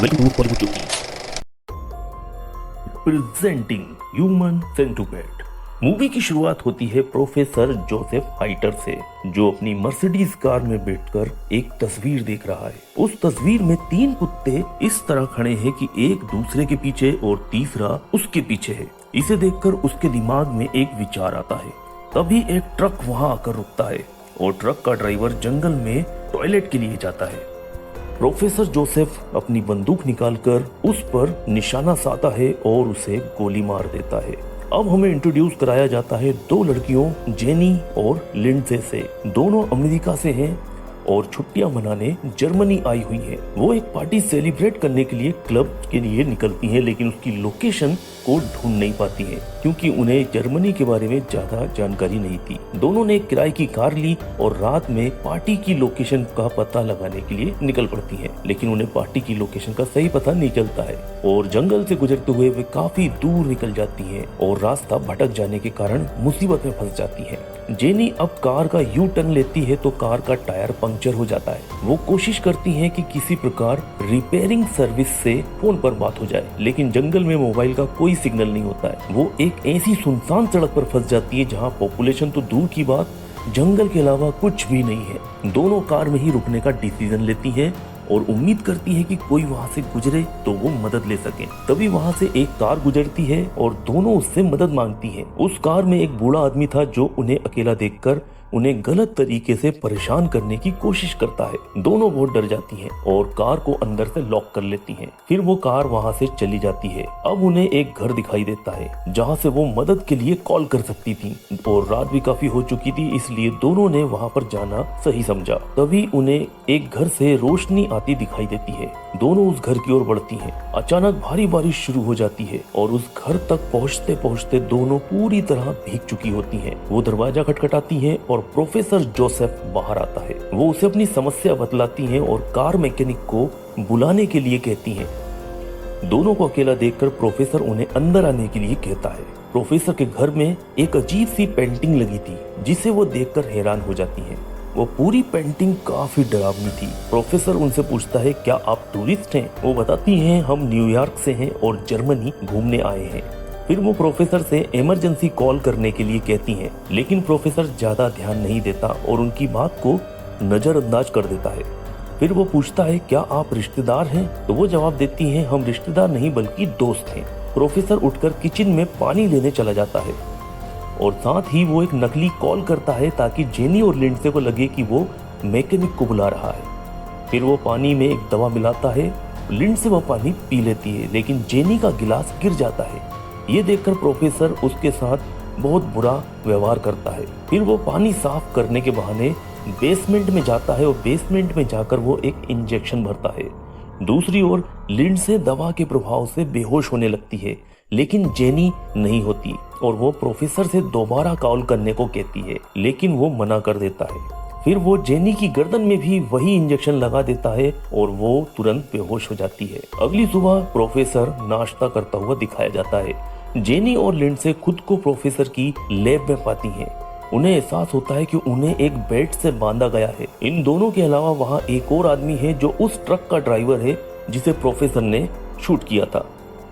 Welcome to Hollywood Jokey. Presenting human centipede. Movie की शुरुआत होती है प्रोफेसर जोसेफ हाइटर से, जो अपनी मर्सिडीज कार में बैठकर एक तस्वीर देख रहा है। उस तस्वीर में 3 कुत्ते इस तरह खड़े हैं कि एक दूसरे के पीछे और तीसरा उसके पीछे है। इसे देखकर उसके दिमाग में एक विचार आता है। तभी एक ट्रक वहां आकर रुकता है और ट्रक का ड्राइवर जंगल में टॉयलेट के लिए जाता है। प्रोफेसर जोसेफ अपनी बंदूक निकालकर उस पर निशाना साधा है और उसे गोली मार देता है। अब हमें इंट्रोड्यूस कराया जाता है 2 लड़कियों जेनी और लिंडसे से। दोनों अमेरिका से हैं और छुट्टियां मनाने जर्मनी आई हुई हैं। वो एक पार्टी सेलिब्रेट करने के लिए क्लब के लिए निकलती हैं, लेकिन उसकी लोकेशन को ढूंढ नहीं पाती हैं क्योंकि उन्हें जर्मनी के बारे में ज्यादा जानकारी नहीं थी। दोनों ने किराए की कार ली और रात में पार्टी की लोकेशन का पता लगाने के लिए निकल पड़ती हैं, लेकिन उन्हें पार्टी की लोकेशन का सही पता नहीं चलता है और जंगल से गुजरते हुए वे काफी दूर निकल जाती हैं और रास्ता भटक जाने के कारण मुसीबत में फंस जाती हैं। जेनी अब कार का यू टर्न लेती है तो कार का टायर पंक्चर हो जाता है। वो कोशिश करती हैं कि किसी प्रकार रिपेयरिंग सर्विस से फोन पर बात हो जाए, लेकिन जंगल में मोबाइल का कोई सिग्नल नहीं होता है। वो एक ऐसी सुनसान सड़क पर फंस जाती है जहाँ पॉपुलेशन तो दूर की बात, जंगल के अलावा कुछ भी नहीं है। दोनों कार में ही रुकने का डिसीजन लेती है और उम्मीद करती है कि कोई वहां से गुजरे तो वो मदद ले सके। तभी वहां से एक कार गुजरती है और दोनों उससे मदद मांगती हैं। उस कार में एक बूढ़ा आदमी था जो उन्हें अकेला देखकर उन्हें गलत तरीके से परेशान करने की कोशिश करता है। दोनों बहुत डर जाती हैं और कार को अंदर से लॉक कर लेती हैं। फिर वो कार वहां से चली जाती है। अब उन्हें एक घर दिखाई देता है जहां से वो मदद के लिए कॉल कर सकती थी और रात भी काफी हो चुकी थी, इसलिए दोनों ने वहां पर जाना सही समझा। तभी उन्हें एक घर से रोशनी आती दिखाई देती है। दोनों उस घर की ओर बढ़ती हैं। अचानक भारी बारिश शुरू हो जाती है और उस घर तक पहुँचते पहुँचते दोनों पूरी तरह भीग चुकी होती हैं। वो दरवाजा खटखटाती हैं और प्रोफेसर जोसेफ बाहर आता है। वो उसे अपनी समस्या बतलाती हैं और कार मैकेनिक को बुलाने के लिए कहती हैं। दोनों को अकेला देखकर प्रोफेसर उन्हें अंदर आने के लिए कहता है। प्रोफेसर के घर में एक अजीब सी पेंटिंग लगी थी जिसे वो देखकर हैरान हो जाती हैं। वो पूरी पेंटिंग काफी डरावनी थी। प्रोफेसर उनसे पूछता है, क्या आप टूरिस्ट हैं? वो बताती हैं, हम न्यूयॉर्क से हैं और जर्मनी घूमने आए हैं। फिर वो प्रोफेसर से इमरजेंसी कॉल करने के लिए कहती हैं, लेकिन प्रोफेसर ज्यादा ध्यान नहीं देता और उनकी बात को नजरअंदाज कर देता है। फिर वो पूछता है, क्या आप रिश्तेदार हैं? तो वो जवाब देती हैं, हम रिश्तेदार नहीं बल्कि दोस्त हैं। प्रोफेसर उठकर किचन में पानी लेने चला जाता है और साथ ही वो एक नकली कॉल करता है ताकि जेनी और लिंडसे को लगे कि वो मैकेनिक को बुला रहा है। फिर वो पानी में एक दवा मिलाता है। लिंडसे वो पानी पी लेती है, लेकिन जेनी का गिलास गिर जाता है। ये देखकर प्रोफेसर उसके साथ बहुत बुरा व्यवहार करता है। फिर वो पानी साफ करने के बहाने बेसमेंट में जाता है और बेसमेंट में जाकर वो एक इंजेक्शन भरता है। दूसरी ओर लिंडसे दवा के प्रभाव से बेहोश होने लगती है, लेकिन जेनी नहीं होती और वो प्रोफेसर से दोबारा कॉल करने को कहती है, लेकिन वो मना कर देता है। फिर वो जेनी की गर्दन में भी वही इंजेक्शन लगा देता है और वो तुरंत बेहोश हो जाती है। अगली सुबह प्रोफेसर नाश्ता करता हुआ दिखाया जाता है। जेनी और लिंडसे खुद को प्रोफेसर की लैब में पाती हैं। उन्हें एहसास होता है कि उन्हें एक बेल्ट से बांधा गया है। इन दोनों के अलावा वहाँ एक और आदमी है जो उस ट्रक का ड्राइवर है जिसे प्रोफेसर ने शूट किया था।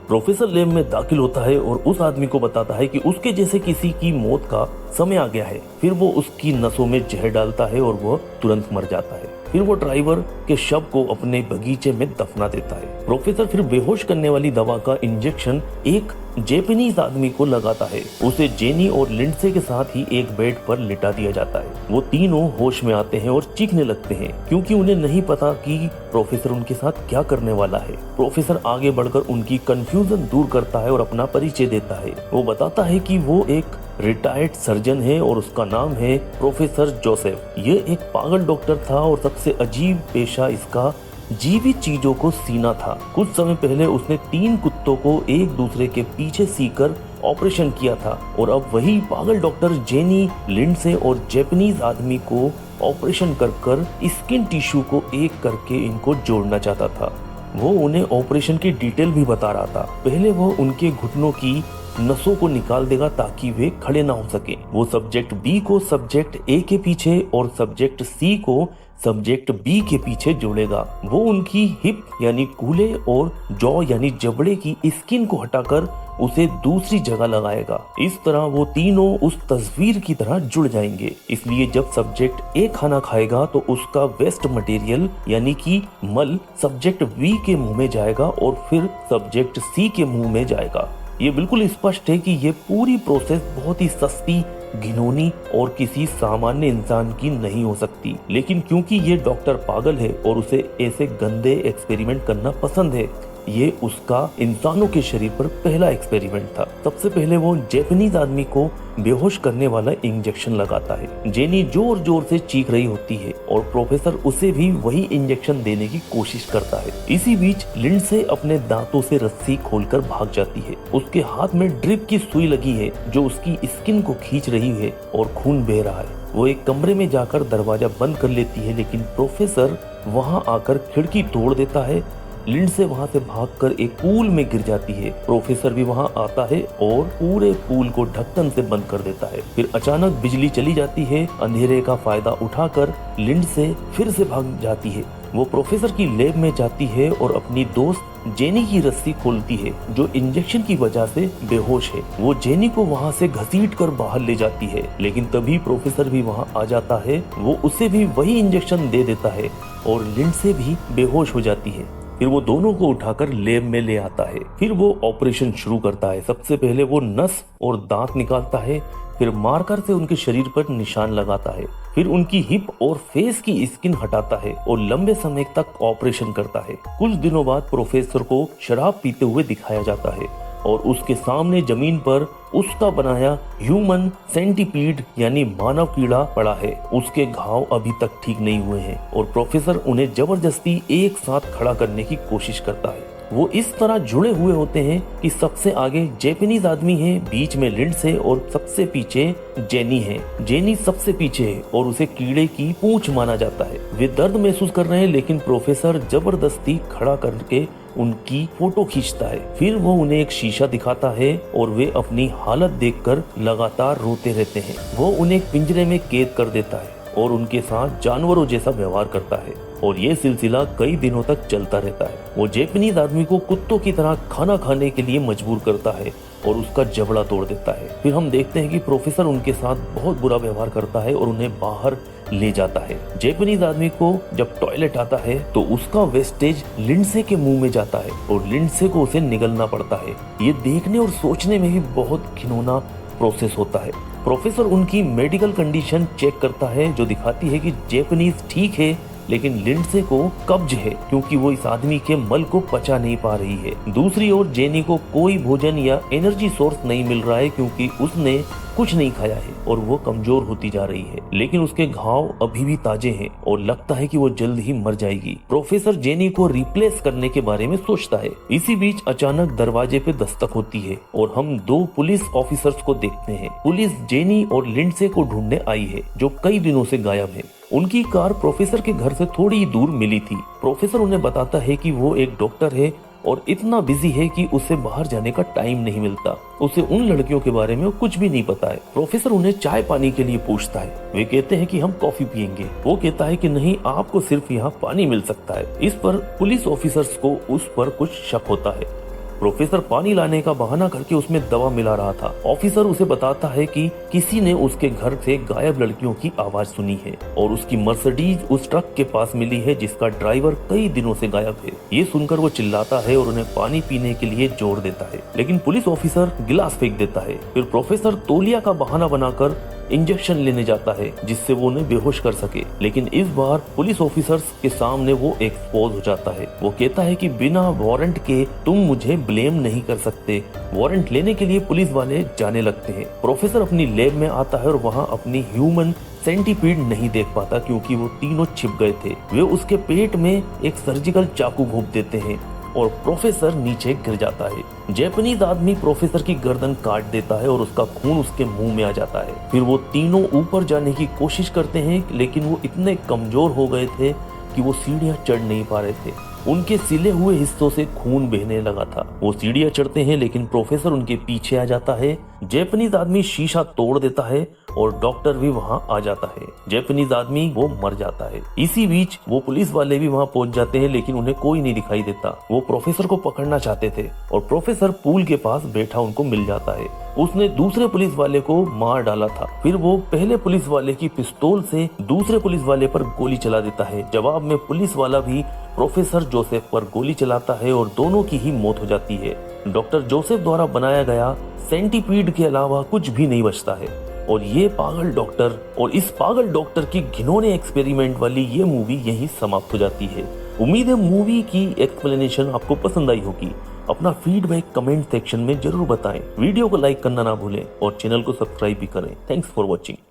प्रोफेसर लैब में दाखिल होता है और उस आदमी को बताता है कि उसके जैसे किसी की मौत का समय आ गया है। फिर वो उसकी नसों में जहर डालता है और वह तुरंत मर जाता है। फिर वो ड्राइवर के शव को अपने बगीचे में दफना देता है। प्रोफेसर फिर बेहोश करने वाली दवा का इंजेक्शन एक जापानीज आदमी को लगाता है। उसे जेनी और लिंडसे के साथ ही एक बेड पर लिटा दिया जाता है। वो तीनों होश में आते हैं और चीखने लगते हैं क्योंकि उन्हें नहीं पता कि प्रोफेसर उनके साथ क्या करने वाला है। प्रोफेसर आगे बढ़कर उनकी कंफ्यूजन दूर करता है और अपना परिचय देता है। वो बताता है कि वो एक रिटायर्ड सर्जन है और उसका नाम है प्रोफेसर जोसेफ। ये एक पागल डॉक्टर था और सबसे अजीब पेशा इसका जीवित चीजों को सीना था। कुछ समय पहले उसने 3 कुत्तों को एक दूसरे के पीछे सीकर ऑपरेशन किया था और अब वही पागल डॉक्टर जेनी, लिंडसे और जापानीज आदमी को ऑपरेशन कर स्किन टिश्यू को एक करके इनको जोड़ना चाहता था। वो उन्हें ऑपरेशन की डिटेल भी बता रहा था। पहले वो उनके घुटनों की नसों को निकाल देगा ताकि वे खड़े ना हो सके। वो सब्जेक्ट बी को सब्जेक्ट ए के पीछे और सब्जेक्ट सी को सब्जेक्ट बी के पीछे जोड़ेगा। वो उनकी हिप यानी कूल्हे और जॉ यानी जबड़े की स्किन को हटाकर उसे दूसरी जगह लगाएगा। इस तरह वो तीनों उस तस्वीर की तरह जुड़ जाएंगे। इसलिए जब सब्जेक्ट ए खाना खाएगा तो उसका वेस्ट मटेरियल यानी कि मल सब्जेक्ट बी के मुंह में जाएगा और फिर सब्जेक्ट सी के मुंह में जाएगा। ये बिल्कुल स्पष्ट है कि ये पूरी प्रोसेस बहुत ही सस्ती, घिनौनी और किसी सामान्य इंसान की नहीं हो सकती। लेकिन क्योंकि ये डॉक्टर पागल है और उसे ऐसे गंदे एक्सपेरिमेंट करना पसंद है, ये उसका इंसानों के शरीर पर पहला एक्सपेरिमेंट था। सबसे पहले वो जैपनीज आदमी को बेहोश करने वाला इंजेक्शन लगाता है। जेनी जोर जोर से चीख रही होती है और प्रोफेसर उसे भी वही इंजेक्शन देने की कोशिश करता है। इसी बीच लिंडसे अपने दांतों से रस्सी खोलकर भाग जाती है। उसके हाथ में ड्रिप की सुई लगी है जो उसकी स्किन को खींच रही है और खून बह रहा है। वो एक कमरे में जाकर दरवाजा बंद कर लेती है, लेकिन प्रोफेसर वहाँ आकर खिड़की तोड़ देता है। लिंडसे वहां से भागकर एक पूल में गिर जाती है। प्रोफेसर भी वहां आता है और पूरे पूल को ढक्कन से बंद कर देता है। फिर अचानक बिजली चली जाती है। अंधेरे का फायदा उठाकर लिंडसे फिर से भाग जाती है। वो प्रोफेसर की लैब में जाती है और अपनी दोस्त जेनी की रस्सी खोलती है जो इंजेक्शन की वजह से बेहोश है। वो जेनी को वहाँ से घसीटकर बाहर ले जाती है, लेकिन तभी प्रोफेसर भी वहाँ आ जाता है। वो उसे भी वही इंजेक्शन दे देता है और लिंडसे भी बेहोश हो जाती है। फिर वो दोनों को उठाकर लैब में ले आता है। फिर वो ऑपरेशन शुरू करता है। सबसे पहले वो नस और दांत निकालता है, फिर मार्कर से उनके शरीर पर निशान लगाता है, फिर उनकी हिप और फेस की स्किन हटाता है और लंबे समय तक ऑपरेशन करता है। कुछ दिनों बाद प्रोफेसर को शराब पीते हुए दिखाया जाता है और उसके सामने जमीन पर उसका बनाया ह्यूमन सेंटीपीड यानी मानव कीड़ा पड़ा है। उसके घाव अभी तक ठीक नहीं हुए हैं और प्रोफेसर उन्हें जबरदस्ती एक साथ खड़ा करने की कोशिश करता है। वो इस तरह जुड़े हुए होते हैं कि सबसे आगे जैपनीज आदमी है, बीच में लिंडसे और सबसे पीछे जेनी है। जेनी सबसे पीछे है और उसे कीड़े की पूंछ माना जाता है। वे दर्द महसूस कर रहे हैं, लेकिन प्रोफेसर जबरदस्ती खड़ा करके उनकी फोटो खींचता है। फिर वो उन्हें एक शीशा दिखाता है और वे अपनी हालत देखकर लगातार रोते रहते हैं। वो उन्हें पिंजरे में कैद कर देता है और उनके साथ जानवरों जैसा व्यवहार करता है और ये सिलसिला कई दिनों तक चलता रहता है। वो जैपनीज आदमी को कुत्तों की तरह खाना खाने के लिए मजबूर करता है और उसका जबड़ा तोड़ देता है। फिर हम देखते हैं कि प्रोफेसर उनके साथ बहुत बुरा व्यवहार करता है और उन्हें बाहर ले जाता है। जैपनीज आदमी को जब टॉयलेट आता है तो उसका वेस्टेज लिंडसे के मुंह में जाता है और लिंडसे को उसे निगलना पड़ता है। ये देखने और सोचने में भी बहुत घिनौना प्रोसेस होता है। प्रोफेसर उनकी मेडिकल कंडीशन चेक करता है जो दिखाती है कि जैपनीज ठीक है, लेकिन लिंडसे को कब्ज है क्योंकि वो इस आदमी के मल को पचा नहीं पा रही है। दूसरी ओर जेनी को कोई भोजन या एनर्जी सोर्स नहीं मिल रहा है क्योंकि उसने कुछ नहीं खाया है और वो कमजोर होती जा रही है, लेकिन उसके घाव अभी भी ताजे हैं और लगता है कि वो जल्द ही मर जाएगी। प्रोफेसर जेनी को रिप्लेस करने के बारे में सोचता है। इसी बीच अचानक दरवाजे पे दस्तक होती है और हम दो पुलिस ऑफिसर्स को देखते हैं। पुलिस जेनी और लिंडसे को ढूंढने आई है जो कई दिनों से गायब है। उनकी कार प्रोफेसर के घर से थोड़ी दूर मिली थी। प्रोफेसर उन्हें बताता है कि वो एक डॉक्टर है और इतना बिजी है कि उसे बाहर जाने का टाइम नहीं मिलता। उसे उन लड़कियों के बारे में कुछ भी नहीं पता है। प्रोफेसर उन्हें चाय पानी के लिए पूछता है। वे कहते हैं कि हम कॉफी पियेंगे। वो कहता है कि नहीं, आपको सिर्फ यहाँ पानी मिल सकता है। इस पर पुलिस ऑफिसर्स को उस पर कुछ शक होता है। प्रोफेसर पानी लाने का बहाना करके उसमें दवा मिला रहा था। ऑफिसर उसे बताता है कि किसी ने उसके घर से गायब लड़कियों की आवाज सुनी है और उसकी मर्सिडीज उस ट्रक के पास मिली है जिसका ड्राइवर कई दिनों से गायब है। ये सुनकर वो चिल्लाता है और उन्हें पानी पीने के लिए जोर देता है, लेकिन पुलिस ऑफिसर गिलास फेंक देता है। फिर प्रोफेसर तौलिया का बहाना बनाकर इंजेक्शन लेने जाता है जिससे वो उन्हें बेहोश कर सके, लेकिन इस बार पुलिस ऑफिसर्स के सामने वो एक्सपोज हो जाता है। वो कहता है कि बिना वारंट के तुम मुझे ब्लेम नहीं कर सकते। वारंट लेने के लिए पुलिस वाले जाने लगते हैं। प्रोफेसर अपनी लैब में आता है और वहाँ अपनी ह्यूमन सेंटीपीड नहीं देख पाता क्योंकि वो तीनों छिप गए थे। वे उसके पेट में एक सर्जिकल चाकू घोंप देते हैं और प्रोफेसर नीचे गिर जाता है। जैपनीज आदमी प्रोफेसर की गर्दन काट देता है और उसका खून उसके मुंह में आ जाता है। फिर वो तीनों ऊपर जाने की कोशिश करते हैं, लेकिन वो इतने कमजोर हो गए थे कि वो सीढ़ियां चढ़ नहीं पा रहे थे। उनके सिले हुए हिस्सों से खून बहने लगा था। वो सीढ़ियां चढ़ते हैं लेकिन प्रोफेसर उनके पीछे आ जाता है। जैपनीज आदमी शीशा तोड़ देता है और डॉक्टर भी वहां आ जाता है। जैपनीज आदमी वो मर जाता है। इसी बीच वो पुलिस वाले भी वहां पहुंच जाते हैं लेकिन उन्हें कोई नहीं दिखाई देता। वो प्रोफेसर को पकड़ना चाहते थे और प्रोफेसर पूल के पास बैठा उनको मिल जाता है। उसने दूसरे पुलिस वाले को मार डाला था। फिर वो पहले पुलिस वाले की पिस्तौल से दूसरे पुलिस वाले पर गोली चला देता है। जवाब में पुलिस वाला भी प्रोफेसर जोसेफ पर गोली चलाता है और दोनों की ही मौत हो जाती है। डॉक्टर जोसेफ द्वारा बनाया गया सेंटीपीड के अलावा कुछ भी नहीं बचता है और ये पागल डॉक्टर और इस पागल डॉक्टर की घिनौने एक्सपेरिमेंट वाली ये मूवी यहीं समाप्त हो जाती है। उम्मीद है मूवी की एक्सप्लेनेशन आपको पसंद आई होगी। अपना फीडबैक कमेंट सेक्शन में जरूर बताएं। वीडियो को लाइक करना ना भूलें और चैनल को सब्सक्राइब भी करें। Thanks for watching.